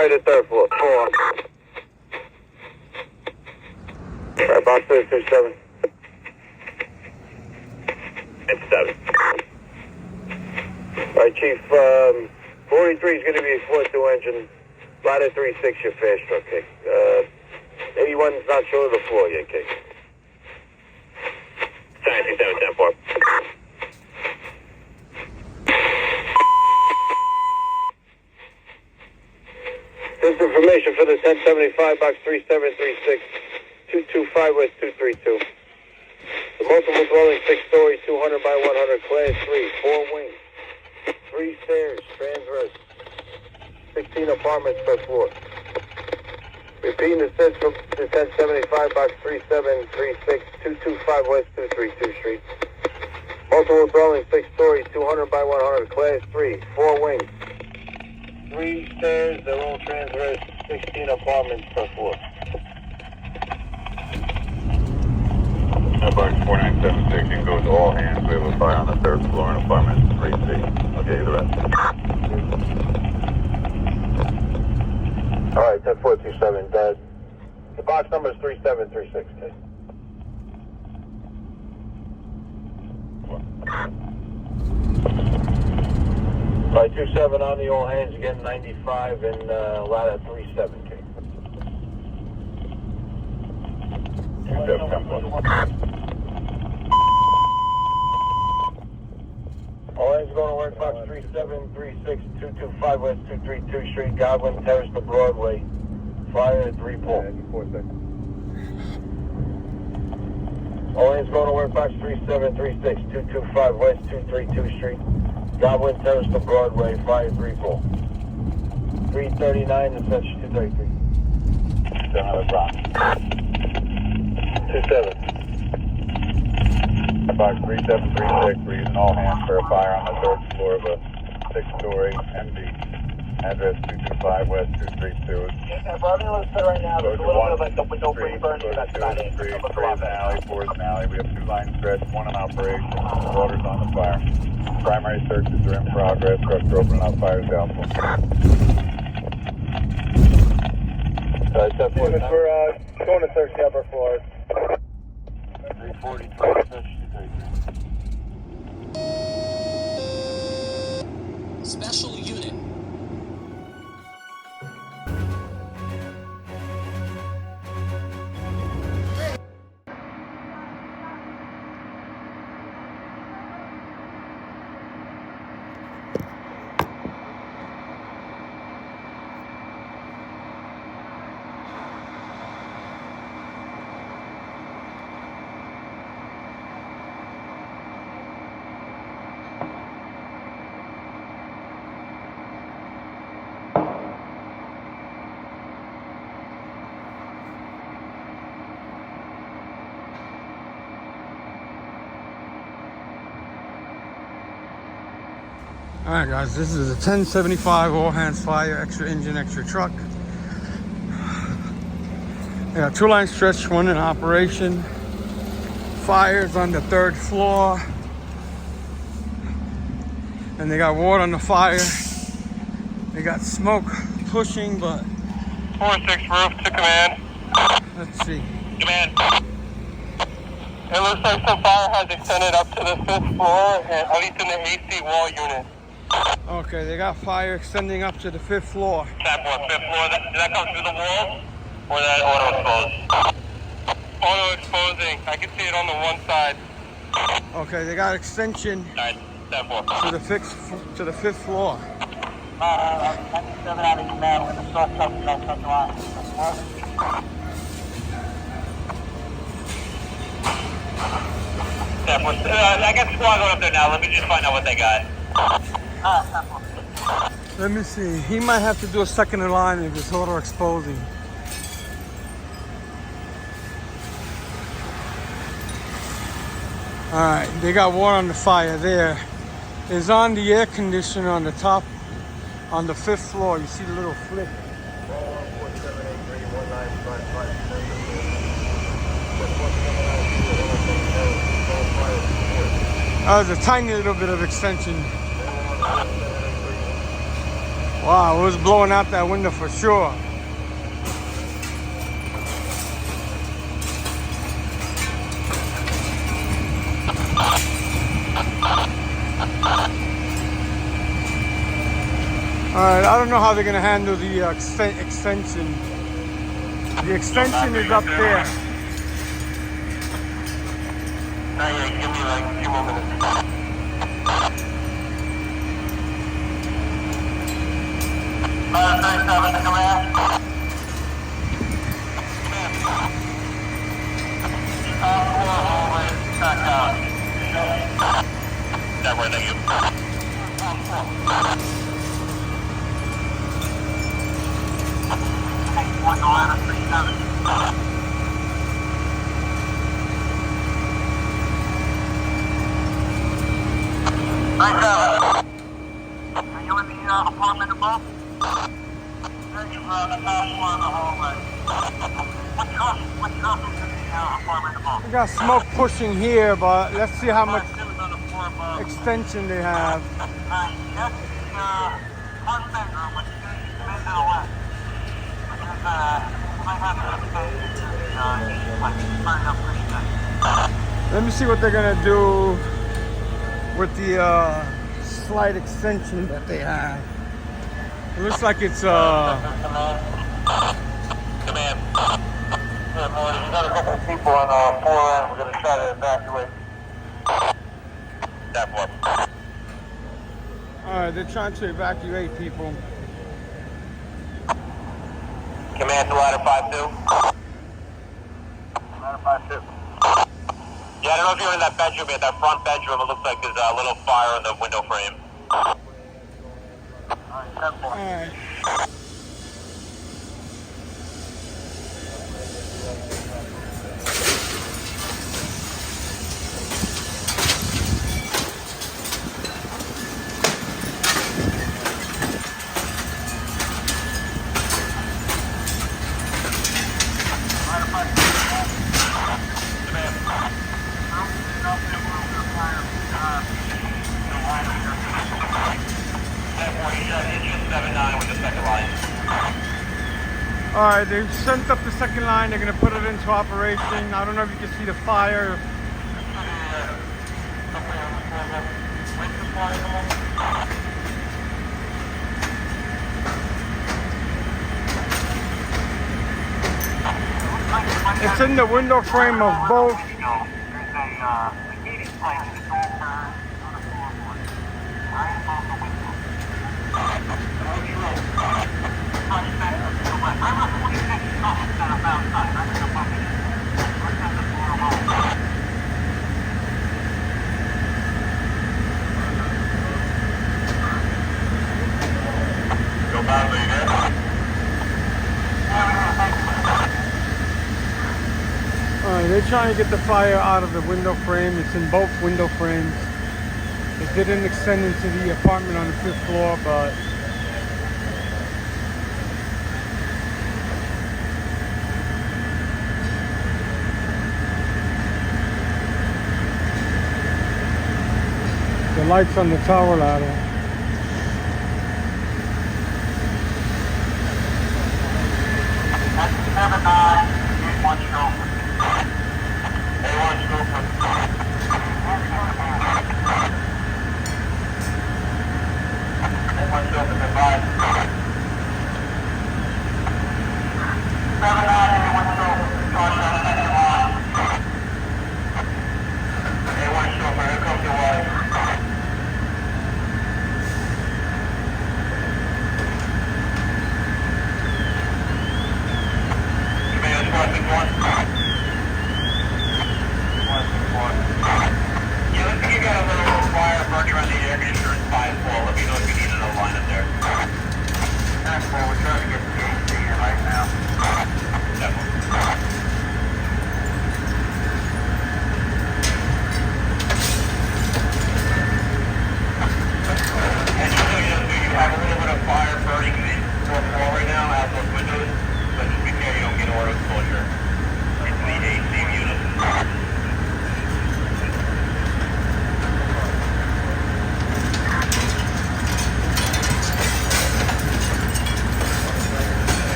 Fire the third floor. 4. Alright, box 327. It's 7. Alright, Chief, 43 is going to be a floor 2 engine. Ladder 36, your fast truck, okay? 81's not sure of the floor yet, okay? 927, 10-4. This information for the 1075, box 3736, 225 West 232. The multiple dwelling, 6 stories, 200 by 100, class 3, 4 wings, 3 stairs, transverse, 16 apartments per floor. Repeating the sets from the 1075, box 3736, 225 West 232 Street. Multiple dwelling, 6 stories, 200 by 100, class 3, 4 wings, 3 stairs, they're all transverse, 16 apartments per floor. Box 4976, you can go to all hands. We have a fire on the 3rd floor in apartment 3C. I'll get you the rest. Alright, 10427, the box number is 3736, okay? Alright, 27 on the all hands, again 95 and ladder 37, okay? 27, 10-4. All hands going to work, box 3736, 225 West 232 Street, Godwin Terrace to Broadway. Fire at 3 pole. All hands going to work, box 3736, 225 West 232 Street, Godwin Terrace to Broadway. Fire 3 pole. 339 and such 233. Another Bronx. 27. Box 3736, we're using all hands for a fire on the 3rd floor of a 6-story MD. Address 225 West 232. Yeah, probably let's say right now, there's a little bit of like the window burn. That's about it. 3 is an alley, 4 is an alley. We have 2 lines stretched, 1 in operation. Water's on the fire. Primary searches are in progress. Trucks are opening up, fires doubtful. We're going to search the upper floors. 343. Special unit. Alright guys, this is a 1075 all hands fire, extra engine, extra truck. They got 2 lines stretched, 1 in operation. Fires on the 3rd floor. And they got water on the fire. They got smoke pushing, but 4-6 roof to command. let's see. Command. It looks like some fire has extended up to the 5th floor, at least in the AC wall unit. Okay, they got fire extending up to the 5th floor. Tap 1, 5th floor. Did that come through the wall? Or that auto exposed? Auto exposing. I can see it on the one side. Okay, they got extension Alright, tap 4. to the 5th floor. 97 out of command with the source truck and that truck line. Tap 1. I got squad going up there now. Let me just find out what they got. Let me see. He might have to do a second in line if it's auto exposing. Alright, they got water on the fire there. It's on the air conditioner on the top, on the 5th floor. You see the little flip. There's a tiny little bit of extension. Wow, it was blowing out that window for sure. Alright, I don't know how they're gonna handle the extension. The extension is up there. Not yet, give me like a few more minutes. Thanks, Evan, come in. Back out. That way, thank you. One to ladder 37. Thanks, Evan. Are you in the apartment above? Yeah, you're on the top floor of the hallway. What's up in the apartment above? We got smoke pushing here, but let's see how much extension they have. That's the one bedroom, which is mid to the west. Which is, might have some space to burn up pretty good. Let me see what they're gonna do with the slight extension that they have. It looks like it's Command. Yeah, boys, we got a couple of people on 4 end. We're gonna try to evacuate. That one. alright, they're trying to evacuate people. Command to ladder 5-2. Ladder 5-2. Yeah, I don't know if you're in that bedroom yet, that front bedroom. It looks like there's a little fire in the window frame. Alright. Alright, they've sent up the second line. They're going to put it into operation. I don't know if you can see the fire. It's in the window frame of both. They're trying to get the fire out of the window frame. It's in both window frames. It didn't extend into the apartment on the 5th floor, but the lights on the tower ladder.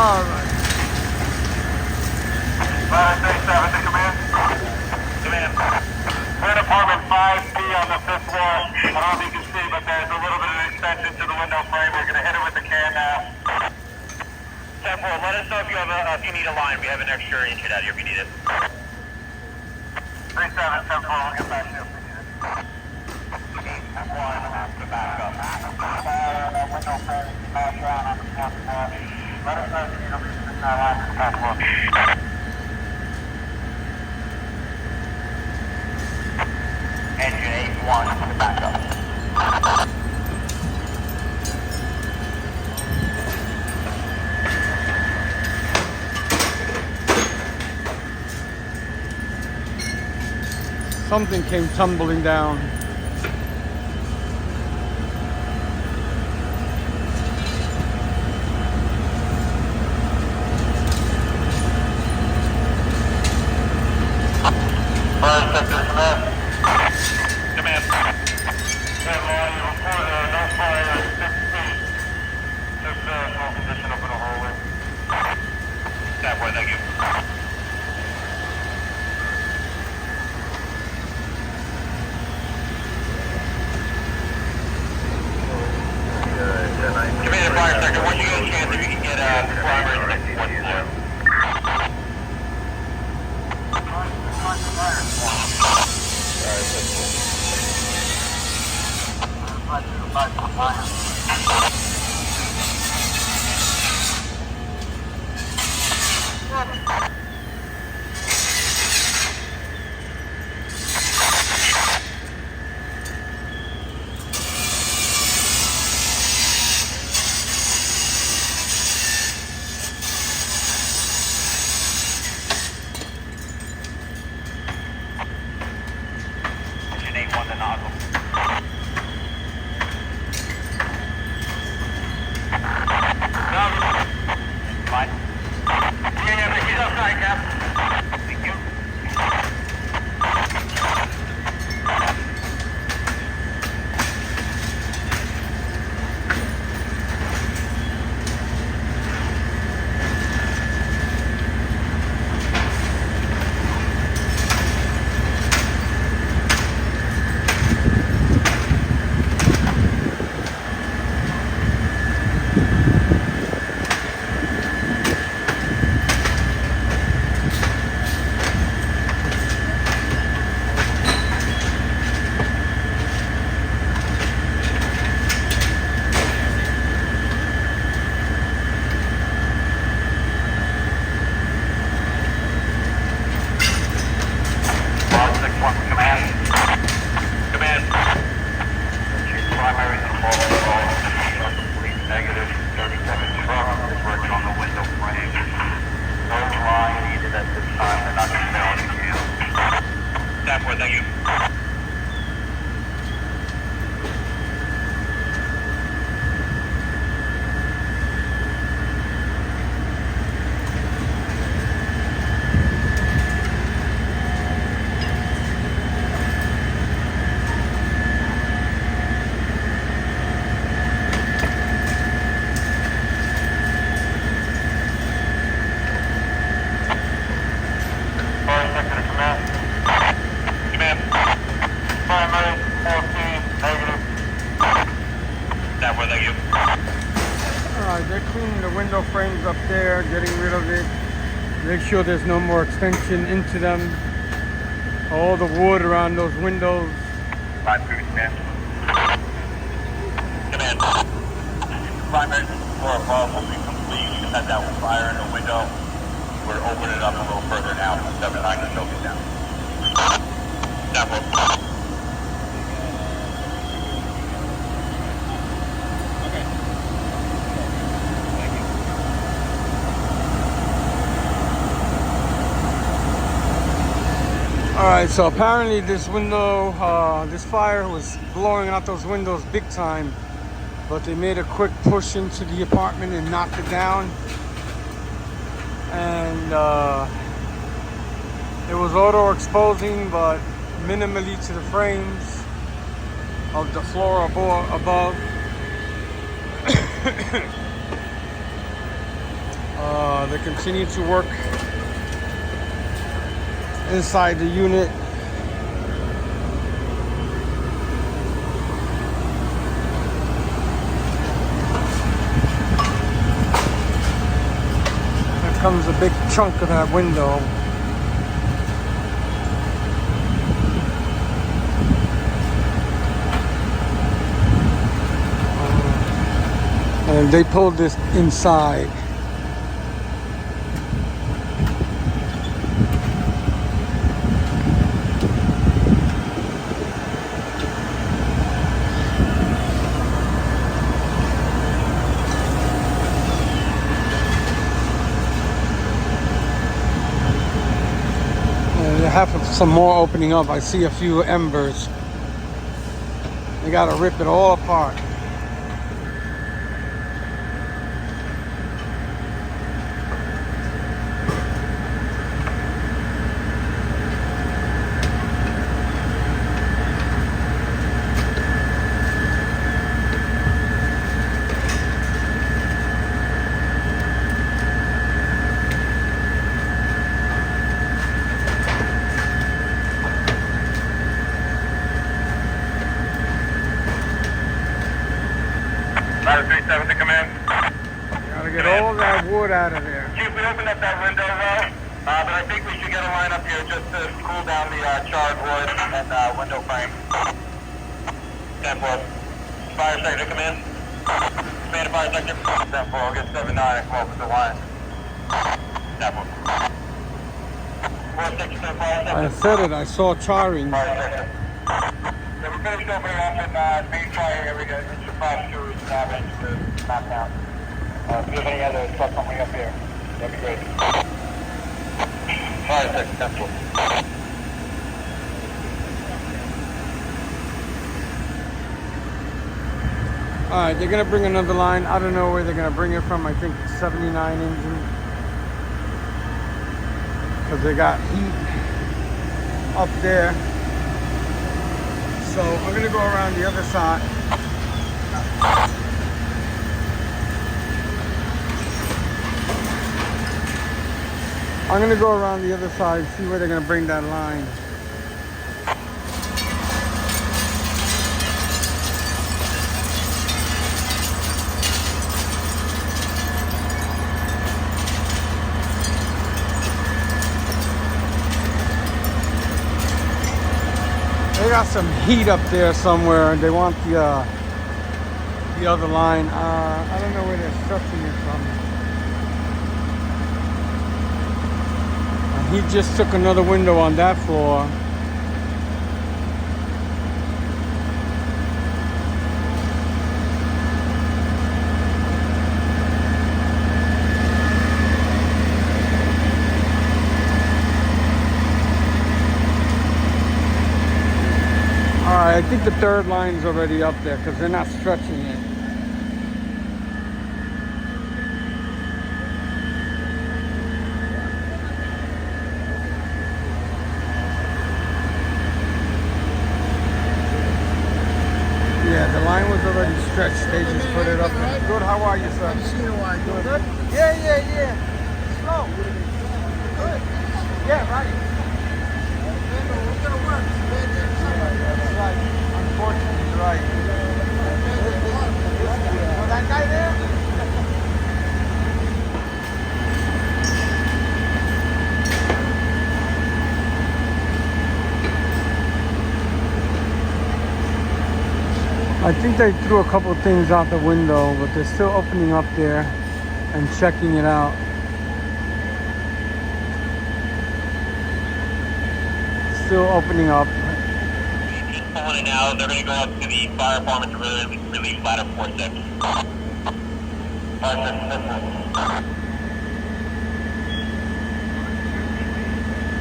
All right. 537 to command. Command. We're in apartment 5B on the 5th floor. I don't know if you can see, but there's a little bit of an extension to the window frame. We're going to hit it with the can now. 10-4, let us know if you need a line. We have an extra inch out here if you need it. 37, 10-4, we'll get back to you if we need it. 8-1, the backup. Window frame, smash out on the 4th floor. Let us know if you need a lead in this line to the 10th floor. Engine 8-1, the backup. Something came tumbling down. Fire sector command. Command. Yeah, Law, you report no fire at 6 feet. Just small condition up in the hallway. That way, thank you. Command fire sector, once you get a chance, if you can get primary sector 1 floor. Engine 8-1 the nozzle. Fine. Yeah, but she's outside, Cap. Thank you. Thank you. Fire sector to command. Command. Primary 14, negative. That way, thank you. Alright, they're cleaning the window frames up there, getting rid of it. Make sure there's no more extension into them. All the wood around those windows. 5-2, command. Command. Primary floor above will be complete. You just had that fire in the window. We're opening it up a little further now. 7-9 to choke it down. That will. Alright, so apparently this window, this fire was blowing out those windows big time, but they made a quick push into the apartment and knocked it down. And it was auto exposing, but minimally to the frames of the floor above. They continue to work inside the unit. There comes a big chunk of that window. And they pulled this inside. And they have some more opening up. I see a few embers. They gotta rip it all apart. Ladder 37 to command. Gotta get all that wood out of there. Chief, we opened up that window well, but I think we should get a line up here just to cool down the charred wood and window frame. 10-4. Fire sector, come in. Command fire sector. 10-4, we'll get 7-9 and come over the line. 10-4. 4-6 to fire sector. I said it, I saw charring. Fire sector. Yeah, we finished opening up in main fire area. It's your fire two is damaged to knock down. If you have any other truck coming up here, that'd be great. Fire sector, 10-4. Alright, they're gonna bring another line. I don't know where they're gonna bring it from. I think 79 engine. Because they got heat up there. So I'm gonna go around the other side. I'm gonna go around the other side, see where they're gonna bring that line. They got some heat up there somewhere, and they want the other line. I don't know where they're stretching it from. He just took another window on that floor. Alright, I think the third line's already up there because they're not stretching it. Yeah, the line was already stretched. They just put it up there. Good, how are you, sir? Good? Yeah. Slow. Good. Yeah, right. We're gonna work. That's right. Unfortunately, you're right. Was that guy there? I think they threw a couple of things out the window, but they're still opening up there and checking it out. Still opening up. Pulling it out, they're going to go up to the fire department to release ladder 4-6. Fire 6.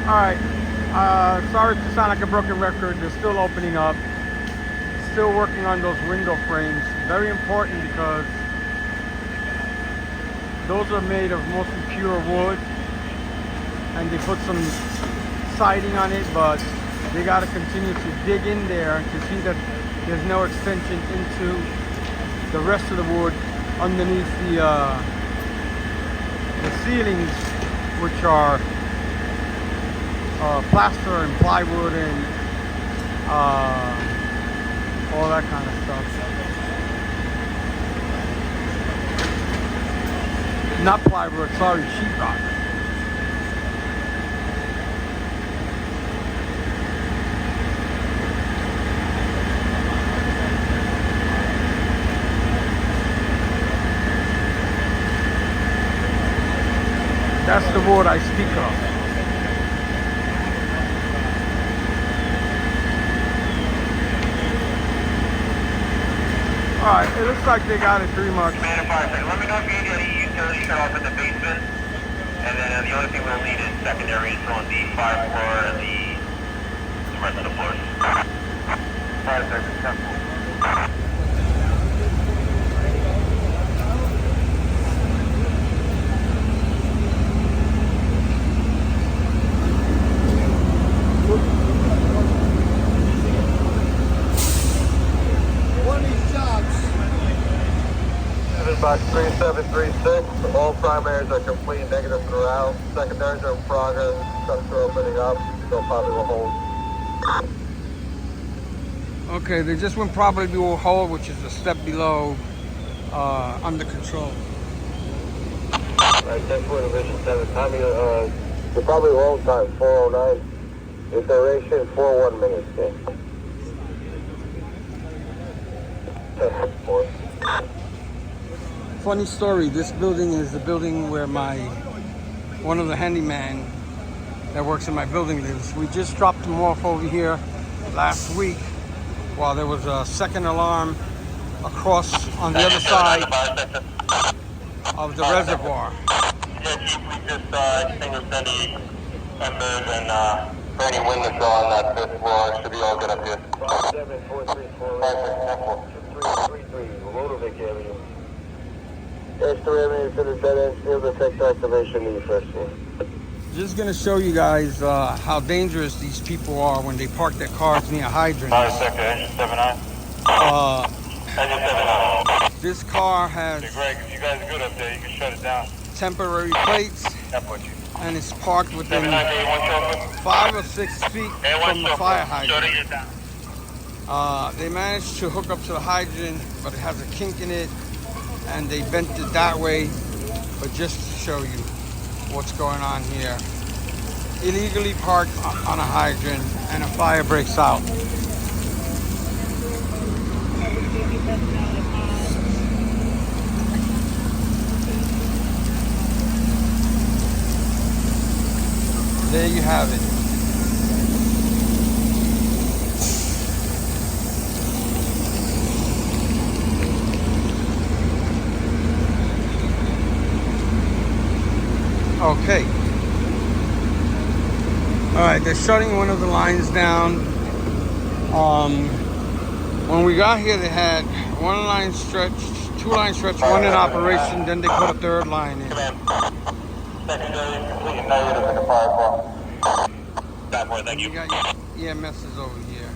Alright, sorry to sound like a broken record, they're still opening up. Still working on those window frames. Very important because those are made of mostly pure wood, and they put some siding on it, but they got to continue to dig in there to see that there's no extension into the rest of the wood underneath the ceilings, which are plaster and plywood and all that kind of stuff. Not plywood, sorry, sheetrock. That's the wood I speak of. Alright, it looks like they got it pretty much. Commander 5 second. Let me know if you need any utility shut off in the basement. And then the only thing we'll need is secondaries on the 5th floor and the rest of the floors. 5 seconds, 10 floor. Box 3736, all primaries are complete, negative throughout. Secondaries are in progress, trucks are opening up, still probably will hold. Okay, they just went probably to a hold, which is a step below under control. Alright, 10-4 Division 7, timing, you're probably wrong time, 409. Your duration, 41 minutes, yeah. 10-4. Funny story, this building is the building where one of the handyman that works in my building lives. We just dropped him off over here last week while there was a second alarm across on the other side of the reservoir. Yeah, Chief, we just extinguished any embers and for any wind that's on that 5th floor, should be all good up here. 7-434, Motovic Avenue. X3 Avenue to the dead end, field effect activation in the first floor. Just gonna show you guys how dangerous these people are when they park their cars near hydrants. 5 second, engine 79. Engine 79. This car has Hey Greg, if you guys are good up there, you can shut it down. temporary plates and it's parked within 5 or 6 feet from the fire hydrant. They managed to hook up to the hydrant, but it has a kink in it, and they bent it that way. But just to show you what's going on here, illegally parked on a hydrant and a fire breaks out. There you have it. Okay. All right, they're shutting one of the lines down. When we got here, they had one line stretched, two lines stretched, one in operation, then they put a third line in. Secondary complete and negative in the fire floor. Bad boy, thank you. You got your EMSs over here.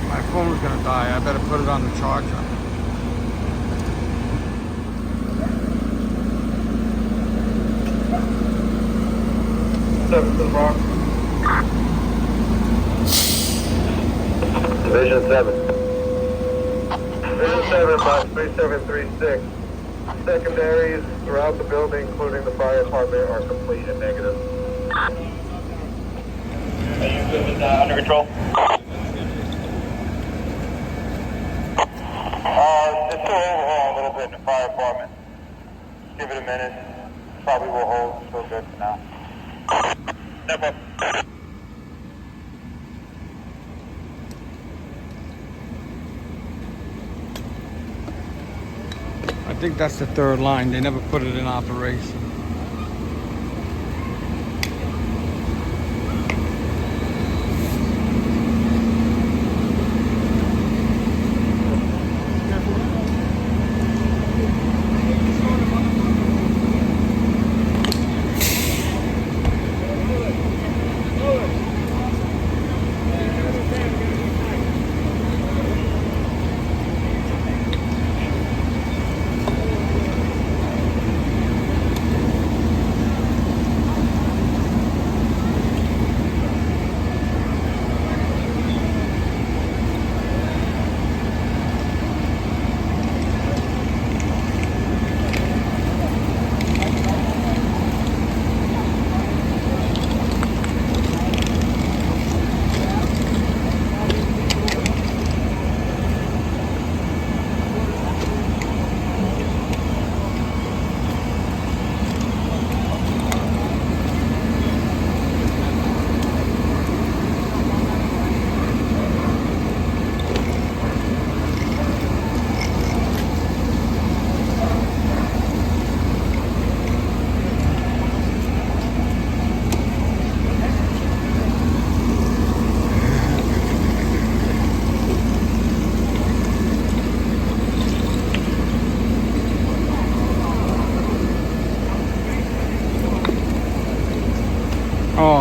My phone's gonna die. I better put it on the charger. Division 7. Division 7, box 3736. Secondaries throughout the building, including the fire department, are complete and negative. Are you good with under control? It's still overhaul a little bit in the fire department. Give it a minute. Probably will hold. Still good for now. No problem. I think that's the third line. They never put it in operation.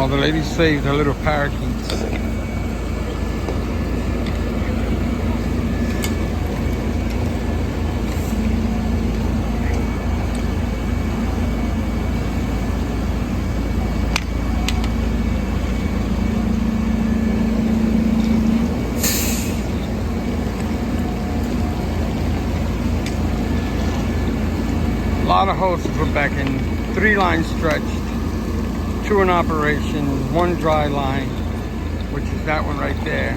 Oh, the lady saved her little parakeets. A lot of hoses were back in. 3 lines stretched, 2 in operation, 1 dry line, which is that one right there.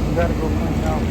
You gotta go find out.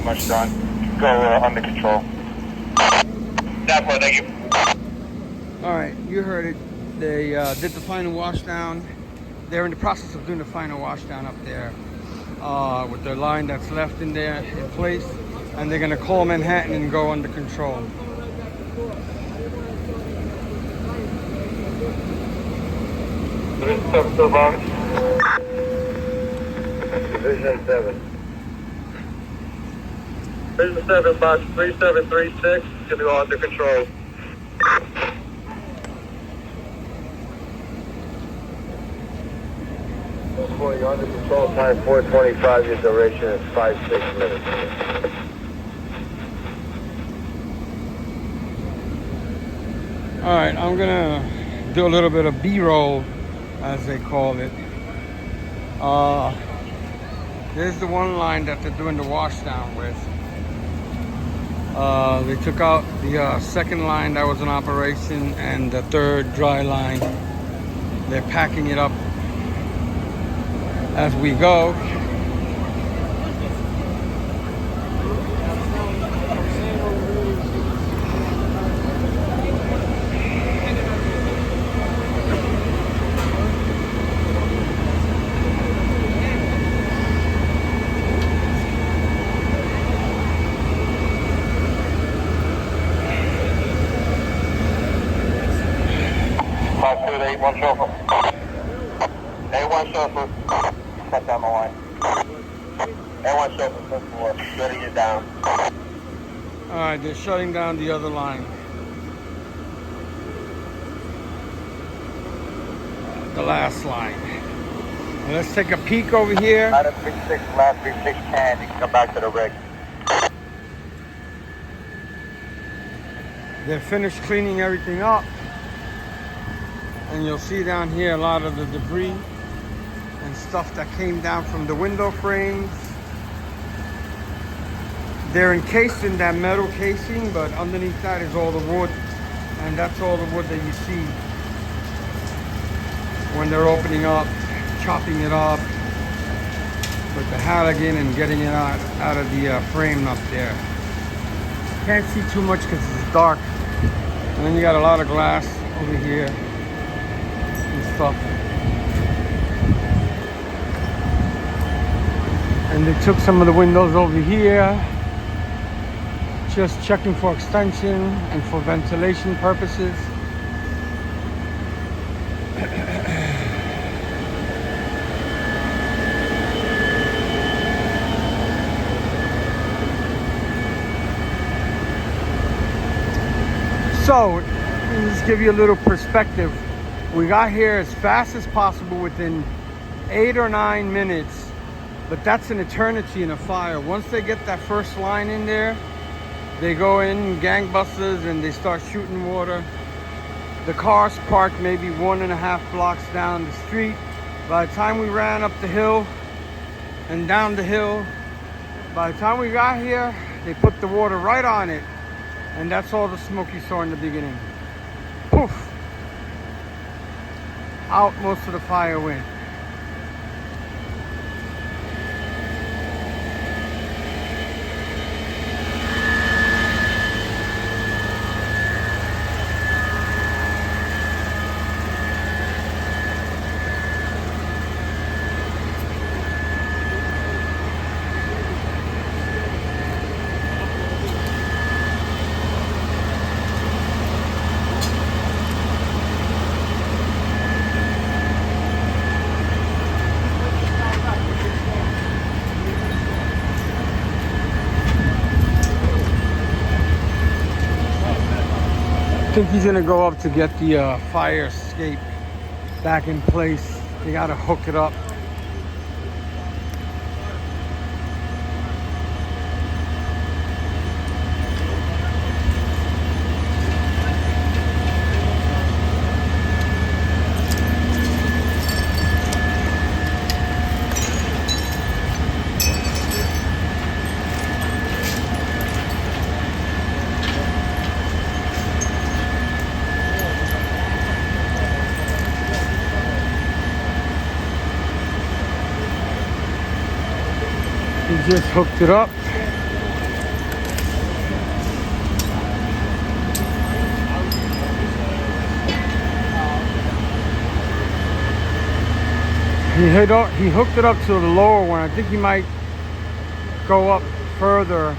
Much done. Go under control. That's what, thank you. Alright, you heard it. They did the final washdown. They're in the process of doing the final washdown up there with the line that's left in there in place. And they're going to call Manhattan and go under control. Division 7. Division 7, box 3736, gonna go under control. You're under control, time 4:25, your duration is 5-6 minutes. Alright, I'm gonna do a little bit of B-roll, as they call it. There's the one line that they're doing the washdown with. They took out the second line that was in operation and the 3rd dry line. They're packing it up as we go. A1 chauffeur. A1 chauffeur. Cut down the line. A1 chauffeur, first floor. Shutting it down. Alright, they're shutting down the other line. The last line. Now let's take a peek over here. Item 36, last 36 can. You can come back to the rig. They're finished cleaning everything up. And you'll see down here a lot of the debris and stuff that came down from the window frames. They're encased in that metal casing, but underneath that is all the wood. And that's all the wood that you see when they're opening up, chopping it up with the Halligan and getting it out of the frame up there. Can't see too much because it's dark. And then you got a lot of glass over here. Stuff. And they took some of the windows over here, just checking for extension and for ventilation purposes. So, just give you a little perspective. We got here as fast as possible within 8 or 9 minutes, but that's an eternity in a fire. Once they get that first line in there, they go in gangbusters and they start shooting water. The cars parked maybe 1.5 blocks down the street. By the time we ran up the hill and down the hill, by the time we got here, they put the water right on it. And that's all the smoke you saw in the beginning. Poof! Out most of the fire went. I think he's gonna go up to get the fire escape back in place. They gotta hook it up. He just hooked it up. He hooked it up to the lower one. I think he might go up further.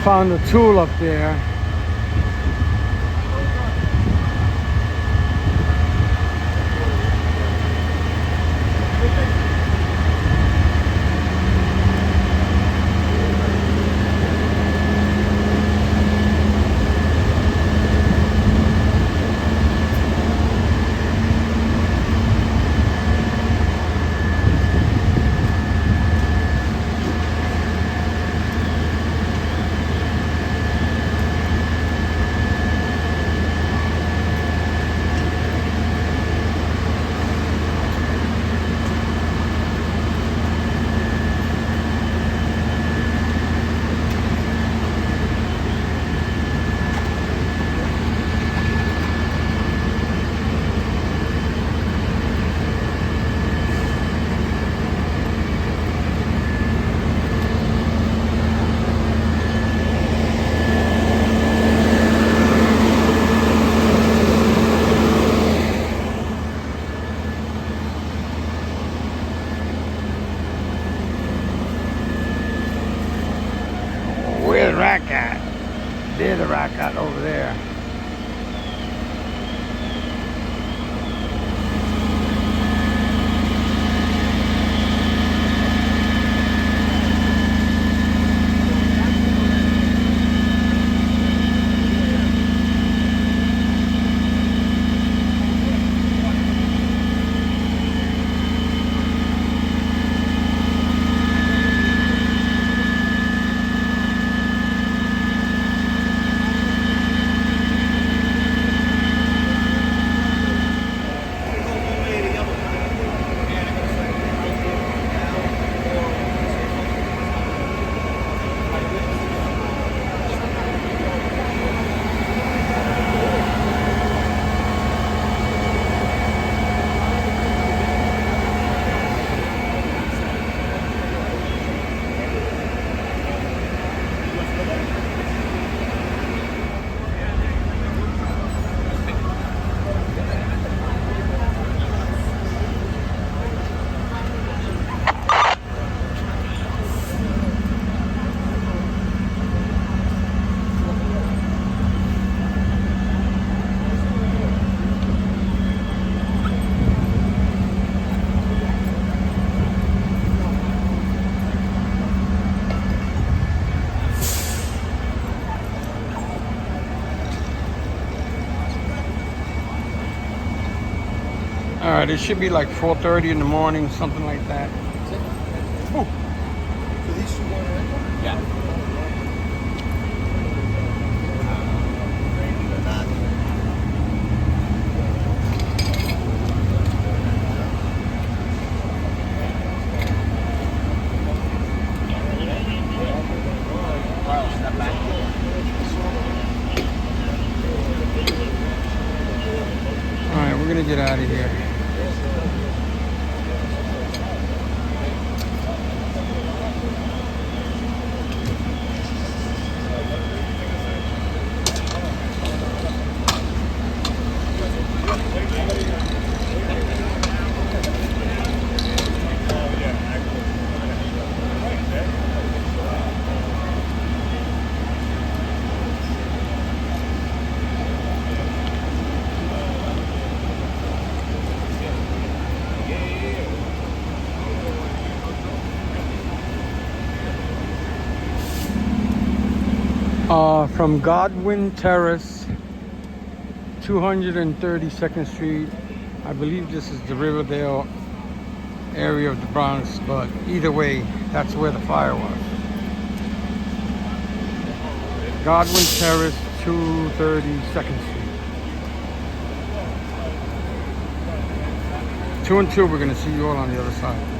Found a tool up there. Where's the rack at? There's the rack at over there. But it should be like 4:30 in the morning, something like that. Ooh. So these two going right now? Yeah. Alright, we're gonna get out of here. From Godwin Terrace, 232nd Street. I believe this is the Riverdale area of the Bronx, but either way, that's where the fire was. Godwin Terrace, 232nd Street. 2 and 2, we're gonna see you all on the other side.